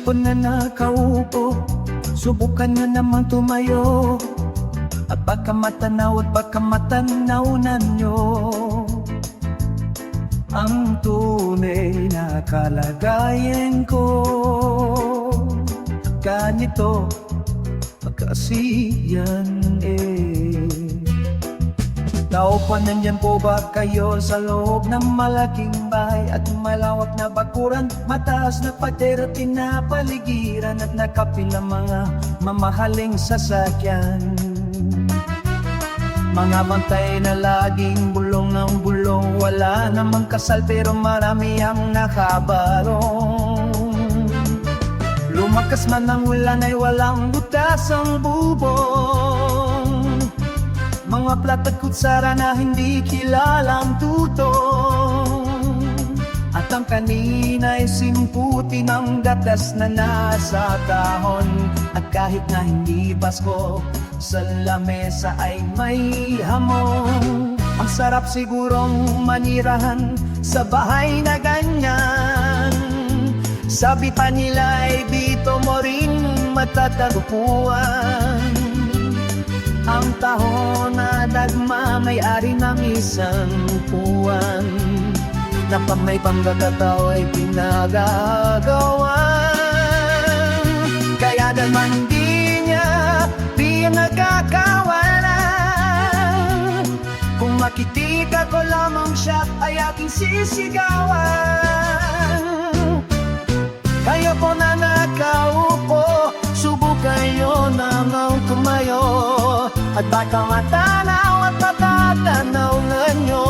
sipon na nakaupo, subukan na naman tumayo. At baka matanaw na nyo ang tunay na kalagayan ko. Ganito kasi yan Tao pa, nandyan po ba kayo sa loob ng malaking bahay at malawak na bakuran? Mataas na pader at pinapaligiran at nakapila mga mamahaling sasakyan. Mga bantay na laging bulong ng bulong, wala namang kasal pero marami ang nakabarong. Lumakas man ang ulan ay walang butas ang bubong. Mga plat at kutsara na hindi kilalang tutong. At ang kanina ay simputi ng gatas na nasa dahon. At kahit na hindi Pasko, sa lamesa ay may hamon. Ang sarap sigurong manirahan sa bahay na ganyan. Sabi pa nila ay dito mo rin matatagpuan ang tahon na nagmamay-ari ng isang puwan, na pag may panggagataw ay pinagagawan. Kaya naman di nagkakawalan. Kung makikita ko lamang siya ay aking sisigawan. Kayo po na nakaupo, subukan nyo namang tumayo. At baka matanaw at matatanaw nyo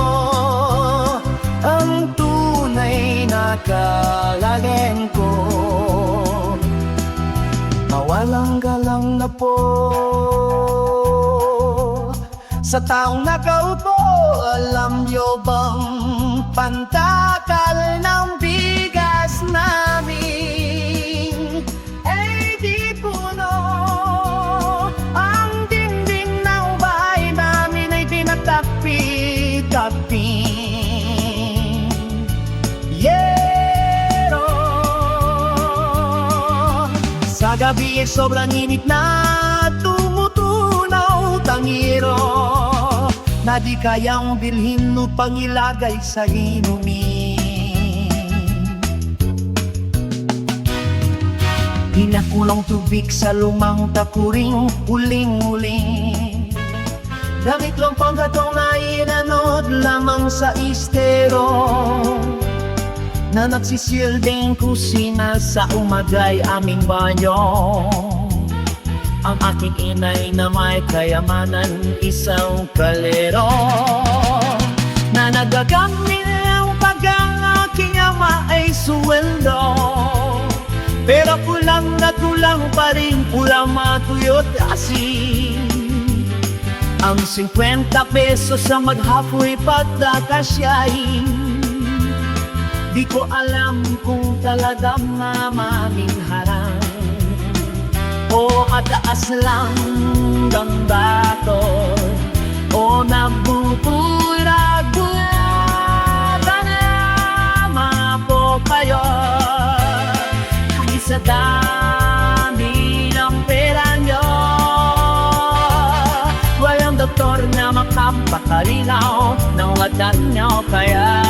ang tunay na kalagayan ko. Mawalang galang na po sa taong nakaupo. Alam nyo bang pantakal ng bigas namin ay di puno? Ang dingding ng bahay namin ay tinatapi-tapi. Sa gabi ay sobrang init na tumutunaw tangiro, na di kayang bilhin upang ilagay sa inumin. Pinakulong tubig sa lumang takuring uling-uling. Damit lang panggatong na inanod lamang sa istero, na nagsisilding kusina sa umagay aming banyo. Ang aking inay na may kayamanan, isang kalero, na nagagamit ng pag ang aking ama ay suweldo. Pero kulang na kulang pa rin, ulam matuyot asin. Ang 50 pesos sa maghapoy pagkakasyahin. Di ko alam kung talagang mamaming harang o mataas lang ng bato, o nabubulag-bulag na po kayo. Kahit sa dami ng pera nyo, walang doktor na makapakalinaw ng lahat nyo. Kaya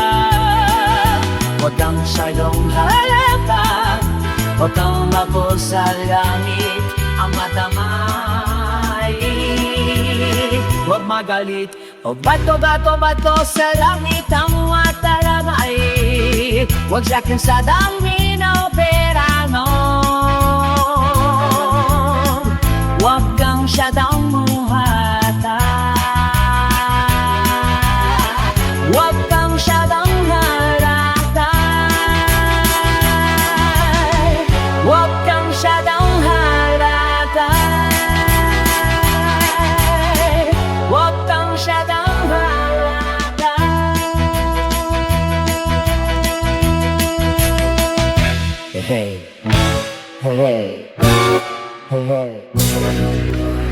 huwag kang masyadong halata, huwag kang mako sa langit ang matamay. Huwag magalit, o bato sa langit ang matalagay. Huwag sakin sa dami ng pera mo. Huwag kang masyadong muhata, huwag kang masyadong hey, hey, hey, hey.